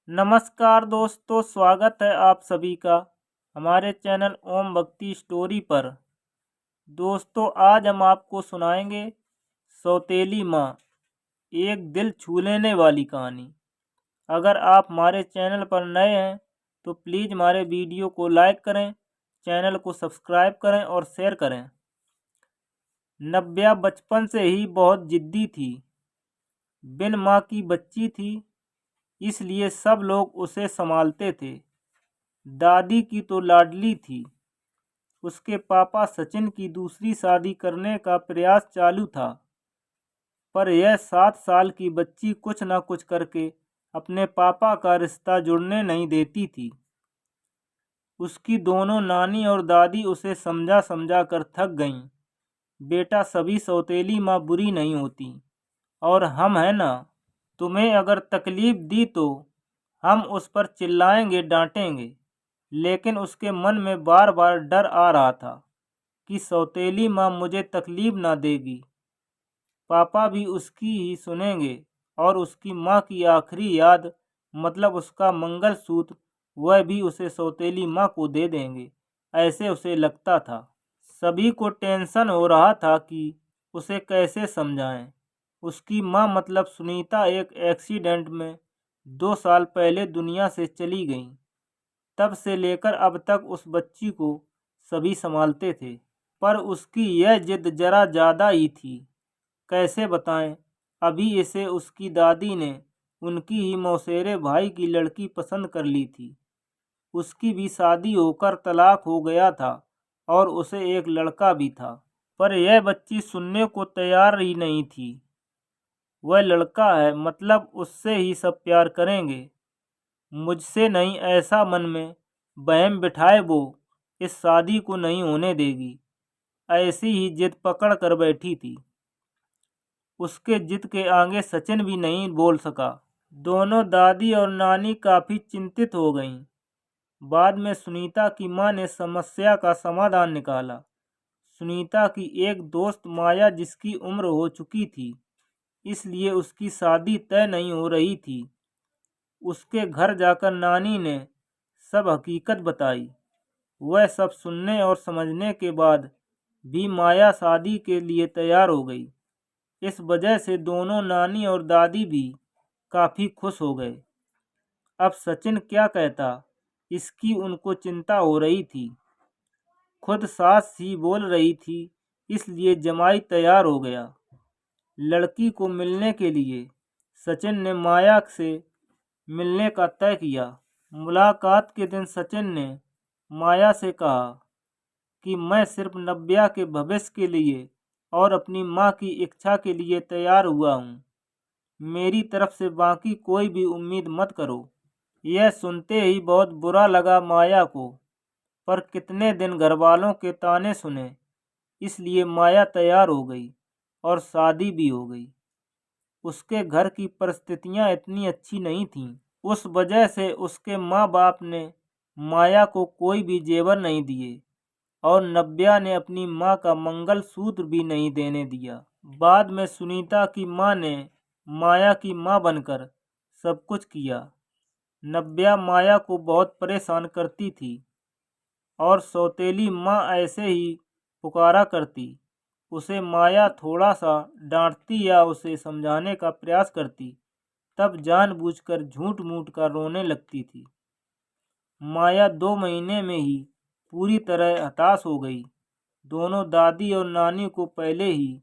नमस्कार दोस्तों, स्वागत है आप सभी का हमारे चैनल ओम भक्ति स्टोरी पर। दोस्तों, आज हम आपको सुनाएंगे सौतेली माँ, एक दिल छू लेने वाली कहानी। अगर आप हमारे चैनल पर नए हैं तो प्लीज़ हमारे वीडियो को लाइक करें, चैनल को सब्सक्राइब करें और शेयर करें। नव्या बचपन से ही बहुत जिद्दी थी। बिन माँ की बच्ची थी, इसलिए सब लोग उसे संभालते थे। दादी की तो लाडली थी। उसके पापा सचिन की दूसरी शादी करने का प्रयास चालू था, पर यह 7 साल की बच्ची कुछ न कुछ करके अपने पापा का रिश्ता जुड़ने नहीं देती थी। उसकी दोनों नानी और दादी उसे समझा समझा कर थक गईं। बेटा, सभी सौतेली माँ बुरी नहीं होती, और हम हैं ना, तुम्हें अगर तकलीफ दी तो हम उस पर चिल्लाएंगे, डांटेंगे। लेकिन उसके मन में बार बार डर आ रहा था कि सौतेली माँ मुझे तकलीफ ना देगी। पापा भी उसकी ही सुनेंगे और उसकी माँ की आखिरी याद, मतलब उसका मंगलसूत्र, वह भी उसे सौतेली माँ को दे देंगे, ऐसे उसे लगता था। सभी को टेंशन हो रहा था कि उसे कैसे समझाएं। उसकी माँ, मतलब सुनीता, एक एक्सीडेंट में 2 साल पहले दुनिया से चली गई। तब से लेकर अब तक उस बच्ची को सभी संभालते थे, पर उसकी यह जिद जरा ज़्यादा ही थी। कैसे बताएं, अभी इसे उसकी दादी ने उनकी ही मौसेरे भाई की लड़की पसंद कर ली थी। उसकी भी शादी होकर तलाक हो गया था और उसे एक लड़का भी था, पर यह बच्ची सुनने को तैयार ही नहीं थी। वह लड़का है, मतलब उससे ही सब प्यार करेंगे, मुझसे नहीं, ऐसा मन में वहम बिठाए वो इस शादी को नहीं होने देगी। ऐसी ही जिद पकड़ कर बैठी थी। उसके जिद के आगे सचिन भी नहीं बोल सका। दोनों दादी और नानी काफ़ी चिंतित हो गईं। बाद में सुनीता की माँ ने समस्या का समाधान निकाला। सुनीता की एक दोस्त माया, जिसकी उम्र हो चुकी थी, इसलिए उसकी शादी तय नहीं हो रही थी। उसके घर जाकर नानी ने सब हकीकत बताई। वह सब सुनने और समझने के बाद भी माया शादी के लिए तैयार हो गई। इस वजह से दोनों नानी और दादी भी काफ़ी खुश हो गए। अब सचिन क्या कहता, इसकी उनको चिंता हो रही थी। खुद सास ही बोल रही थी, इसलिए जमाई तैयार हो गया। लड़की को मिलने के लिए सचिन ने माया से मिलने का तय किया। मुलाकात के दिन सचिन ने माया से कहा कि मैं सिर्फ नव्या के भविष्य के लिए और अपनी माँ की इच्छा के लिए तैयार हुआ हूँ। मेरी तरफ से बाकी कोई भी उम्मीद मत करो। यह सुनते ही बहुत बुरा लगा माया को, पर कितने दिन घरवालों के ताने सुने, इसलिए माया तैयार हो गई और शादी भी हो गई। उसके घर की परिस्थितियां इतनी अच्छी नहीं थीं। उस वजह से उसके माँ बाप ने माया को कोई भी जेवर नहीं दिए और नव्या ने अपनी माँ का मंगलसूत्र भी नहीं देने दिया। बाद में सुनीता की माँ ने माया की माँ बनकर सब कुछ किया। नव्या माया को बहुत परेशान करती थी और सौतेली माँ ऐसे ही पुकारा करती। उसे माया थोड़ा सा डांटती या उसे समझाने का प्रयास करती, तब जानबूझकर झूठ मूठ कर रोने लगती थी। माया 2 महीने में ही पूरी तरह हताश हो गई। दोनों दादी और नानी को पहले ही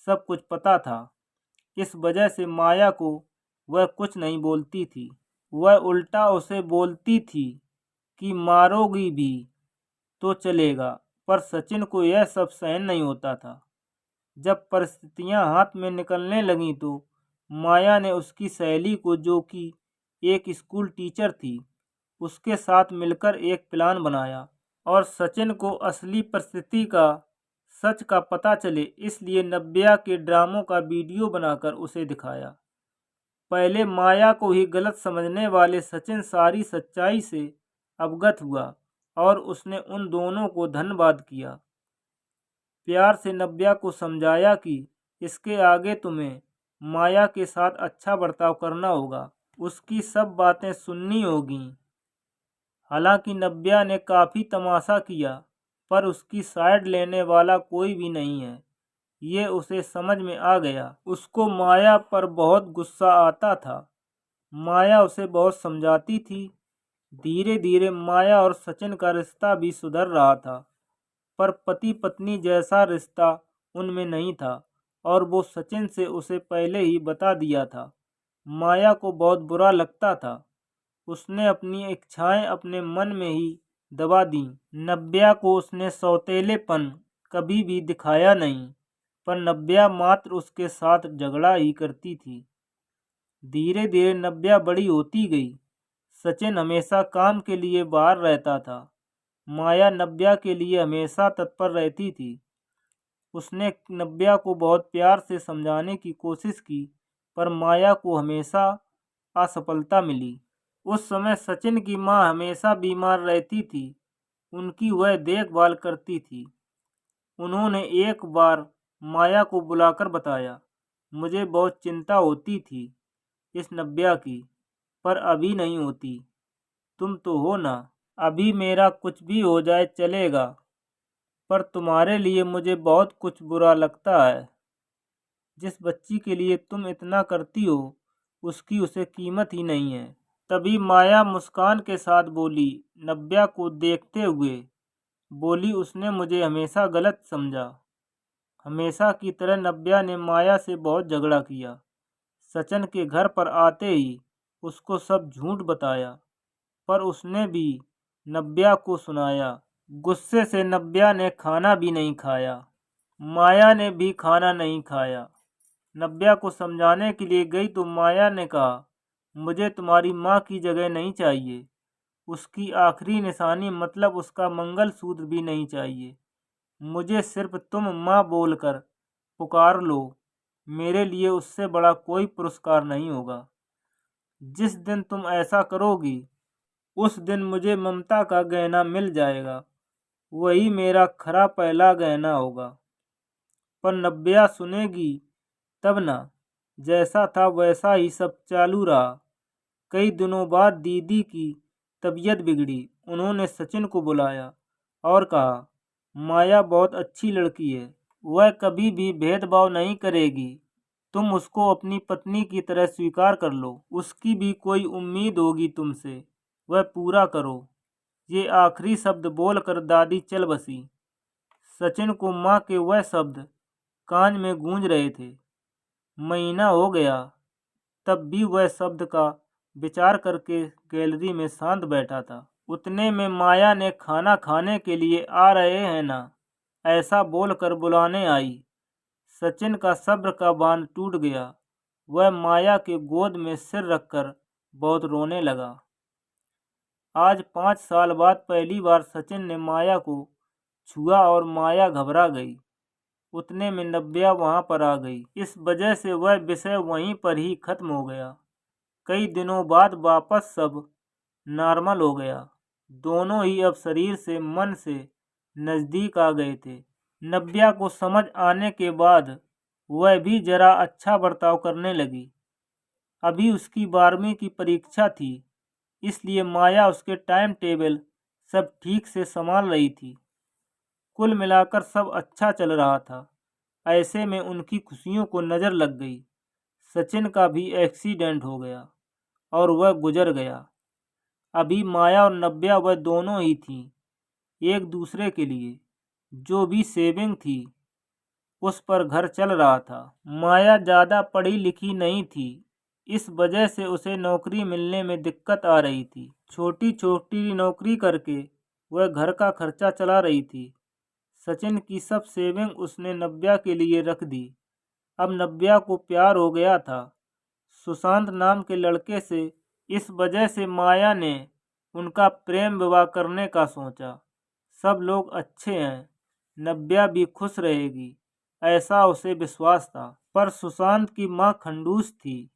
सब कुछ पता था। इस वजह से माया को वह कुछ नहीं बोलती थी। वह उल्टा उसे बोलती थी कि मारोगी भी तो चलेगा, पर सचिन को यह सब सहन नहीं होता था। जब परिस्थितियां हाथ में निकलने लगीं तो माया ने उसकी सहेली को, जो कि एक स्कूल टीचर थी, उसके साथ मिलकर एक प्लान बनाया और सचिन को असली परिस्थिति का, सच का पता चले, इसलिए नव्या के ड्रामों का वीडियो बनाकर उसे दिखाया। पहले माया को ही गलत समझने वाले सचिन सारी सच्चाई से अवगत हुआ और उसने उन दोनों को धन्यवाद किया। प्यार से नव्या को समझाया कि इसके आगे तुम्हें माया के साथ अच्छा बर्ताव करना होगा। उसकी सब बातें सुननी होगी। हालांकि नव्या ने काफ़ी तमाशा किया, पर उसकी साइड लेने वाला कोई भी नहीं है, ये उसे समझ में आ गया। उसको माया पर बहुत गुस्सा आता था। माया उसे बहुत समझाती थी। धीरे धीरे माया और सचिन का रिश्ता भी सुधर रहा था, पर पति पत्नी जैसा रिश्ता उनमें नहीं था, और वो सचिन से उसे पहले ही बता दिया था। माया को बहुत बुरा लगता था। उसने अपनी इच्छाएं अपने मन में ही दबा दी। नव्या को उसने सौतेलेपन कभी भी दिखाया नहीं, पर नव्या मात्र उसके साथ झगड़ा ही करती थी। धीरे धीरे नव्या बड़ी होती गई। सचिन हमेशा काम के लिए बाहर रहता था। माया नव्या के लिए हमेशा तत्पर रहती थी। उसने नव्या को बहुत प्यार से समझाने की कोशिश की, पर माया को हमेशा असफलता मिली। उस समय सचिन की माँ हमेशा बीमार रहती थी। उनकी वह देखभाल करती थी। उन्होंने एक बार माया को बुलाकर बताया, मुझे बहुत चिंता होती थी इस नव्या की, पर अभी नहीं होती। तुम तो हो ना। अभी मेरा कुछ भी हो जाए चलेगा, पर तुम्हारे लिए मुझे बहुत कुछ बुरा लगता है। जिस बच्ची के लिए तुम इतना करती हो, उसकी उसे कीमत ही नहीं है। तभी माया मुस्कान के साथ बोली, नव्या को देखते हुए बोली, उसने मुझे हमेशा गलत समझा। हमेशा की तरह नव्या ने माया से बहुत झगड़ा किया। सचिन के घर पर आते ही उसको सब झूठ बताया, पर उसने भी नव्या को सुनाया। गुस्से से नव्या ने खाना भी नहीं खाया। माया ने भी खाना नहीं खाया। नव्या को समझाने के लिए गई तो माया ने कहा, मुझे तुम्हारी माँ की जगह नहीं चाहिए। उसकी आखिरी निशानी मतलब उसका मंगलसूत्र भी नहीं चाहिए। मुझे सिर्फ तुम माँ बोलकर पुकार लो। मेरे लिए उससे बड़ा कोई पुरस्कार नहीं होगा। जिस दिन तुम ऐसा करोगी, उस दिन मुझे ममता का गहना मिल जाएगा। वही मेरा खरा पहला गहना होगा। पर नव्या सुनेगी तब ना। जैसा था वैसा ही सब चालू रहा। कई दिनों बाद दीदी की तबीयत बिगड़ी। उन्होंने सचिन को बुलाया और कहा, माया बहुत अच्छी लड़की है। वह कभी भी भेदभाव नहीं करेगी। तुम उसको अपनी पत्नी की तरह स्वीकार कर लो। उसकी भी कोई उम्मीद होगी तुमसे, वह पूरा करो। ये आखिरी शब्द बोलकर दादी चल बसी। सचिन को माँ के वह शब्द कान में गूंज रहे थे। महीना हो गया, तब भी वह शब्द का विचार करके गैलरी में शांत बैठा था। उतने में माया ने खाना खाने के लिए आ रहे हैं ना, ऐसा बोलकर बुलाने आई। सचिन का सब्र का बांध टूट गया। वह माया के गोद में सिर रखकर बहुत रोने लगा। आज 5 साल बाद पहली बार सचिन ने माया को छुआ और माया घबरा गई। उतने में नव्या वहां पर आ गई। इस वजह से वह विषय वहीं पर ही खत्म हो गया। कई दिनों बाद वापस सब नॉर्मल हो गया। दोनों ही अब शरीर से मन से नज़दीक आ गए थे। नव्या को समझ आने के बाद वह भी जरा अच्छा बर्ताव करने लगी। अभी उसकी 12वीं की परीक्षा थी, इसलिए माया उसके टाइम टेबल सब ठीक से संभाल रही थी। कुल मिलाकर सब अच्छा चल रहा था। ऐसे में उनकी खुशियों को नज़र लग गई। सचिन का भी एक्सीडेंट हो गया और वह गुजर गया। अभी माया और नव्या वह दोनों ही थीं, एक दूसरे के लिए। जो भी सेविंग थी उस पर घर चल रहा था। माया ज़्यादा पढ़ी लिखी नहीं थी, इस वजह से उसे नौकरी मिलने में दिक्कत आ रही थी। छोटी छोटी नौकरी करके वह घर का खर्चा चला रही थी। सचिन की सब सेविंग उसने नव्या के लिए रख दी। अब नव्या को प्यार हो गया था सुशांत नाम के लड़के से। इस वजह से माया ने उनका प्रेम विवाह करने का सोचा। सब लोग अच्छे हैं, नव्या भी खुश रहेगी, ऐसा उसे विश्वास था। पर सुशांत की मां खंडूस थी।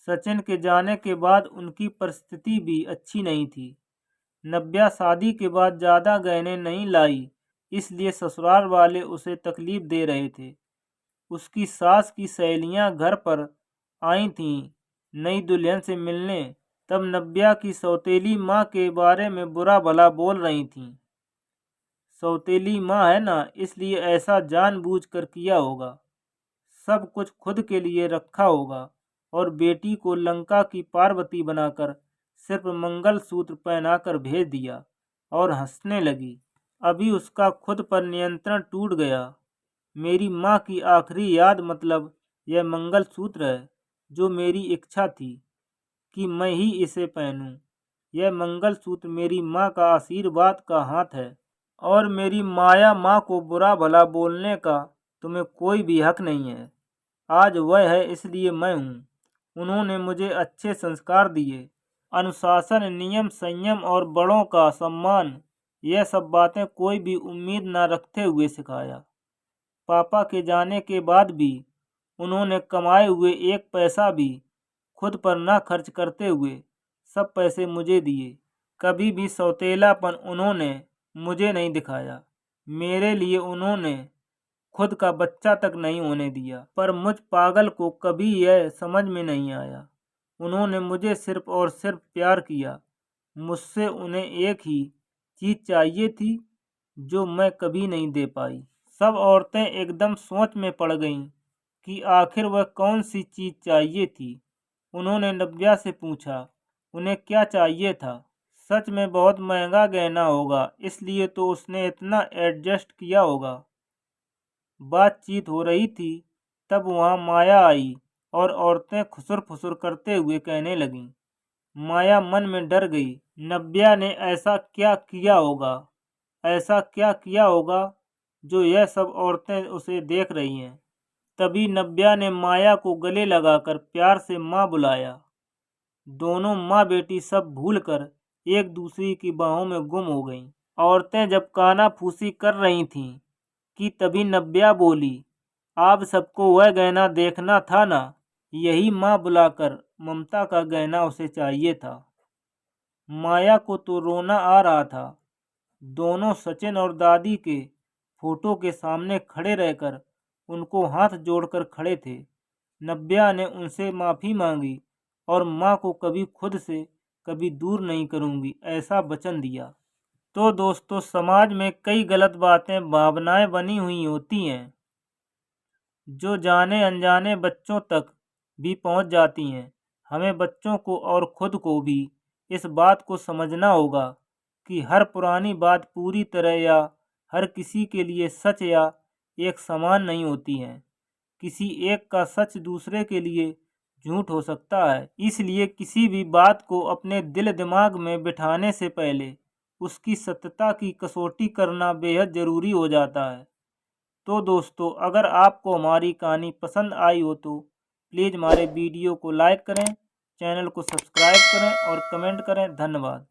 सचिन के जाने के बाद उनकी परिस्थिति भी अच्छी नहीं थी। नव्या शादी के बाद ज़्यादा गहने नहीं लाई, इसलिए ससुराल वाले उसे तकलीफ दे रहे थे। उसकी सास की सहेलियां घर पर आई थीं। नई दुल्हन से मिलने, तब नव्या की सौतेली माँ के बारे में बुरा भला बोल रही थीं। सौतेली माँ है ना, इसलिए ऐसा जानबूझकर किया होगा। सब कुछ खुद के लिए रखा होगा और बेटी को लंका की पार्वती बनाकर सिर्फ मंगलसूत्र पहनाकर भेज दिया और हंसने लगी। अभी उसका खुद पर नियंत्रण टूट गया। मेरी माँ की आखिरी याद मतलब यह मंगलसूत्र है, जो मेरी इच्छा थी कि मैं ही इसे पहनूं। यह मंगलसूत्र मेरी माँ का आशीर्वाद का हाथ है और मेरी माया माँ को बुरा भला बोलने का तुम्हें कोई भी हक नहीं है। आज वह है, इसलिए मैं हूँ। उन्होंने मुझे अच्छे संस्कार दिए, अनुशासन, नियम, संयम और बड़ों का सम्मान। यह सब बातें कोई भी उम्मीद न रखते हुए सिखाया। पापा के जाने के बाद भी उन्होंने कमाए हुए एक पैसा भी खुद पर न खर्च करते हुए सब पैसे मुझे दिए। कभी भी सौतेलापन उन्होंने मुझे नहीं दिखाया। मेरे लिए उन्होंने खुद का बच्चा तक नहीं होने दिया। पर मुझ पागल को कभी यह समझ में नहीं आया। उन्होंने मुझे सिर्फ और सिर्फ प्यार किया। मुझसे उन्हें एक ही चीज़ चाहिए थी, जो मैं कभी नहीं दे पाई। सब औरतें एकदम सोच में पड़ गईं कि आखिर वह कौन सी चीज़ चाहिए थी। उन्होंने नव्या से पूछा, उन्हें क्या चाहिए था। सच में बहुत महंगा गहना होगा, इसलिए तो उसने इतना एडजस्ट किया होगा। बातचीत हो रही थी, तब वहाँ माया आई और औरतें खुसुर फुसुर करते हुए कहने लगीं। माया मन में डर गई। नव्या ने ऐसा क्या किया होगा, ऐसा क्या किया होगा जो यह सब औरतें उसे देख रही हैं। तभी नव्या ने माया को गले लगाकर प्यार से माँ बुलाया। दोनों माँ बेटी सब भूलकर एक दूसरे की बाहों में गुम हो गईं। औरतें जब कानाफूसी कर रही थीं कि तभी नव्या बोली, आप सबको वह गहना देखना था ना, यही माँ बुलाकर ममता का गहना उसे चाहिए था। माया को तो रोना आ रहा था। दोनों सचिन और दादी के फोटो के सामने खड़े रहकर उनको हाथ जोड़कर खड़े थे। नव्या ने उनसे माफ़ी मांगी और माँ को कभी खुद से कभी दूर नहीं करूँगी ऐसा वचन दिया। तो दोस्तों, समाज में कई गलत बातें, भावनाएं बनी हुई होती हैं, जो जाने अनजाने बच्चों तक भी पहुंच जाती हैं। हमें बच्चों को और खुद को भी इस बात को समझना होगा कि हर पुरानी बात पूरी तरह या हर किसी के लिए सच या एक समान नहीं होती हैं। किसी एक का सच दूसरे के लिए झूठ हो सकता है। इसलिए किसी भी बात को अपने दिल दिमाग में बिठाने से पहले उसकी सत्यता की कसौटी करना बेहद ज़रूरी हो जाता है। तो दोस्तों, अगर आपको हमारी कहानी पसंद आई हो तो प्लीज़ हमारे वीडियो को लाइक करें, चैनल को सब्सक्राइब करें और कमेंट करें। धन्यवाद।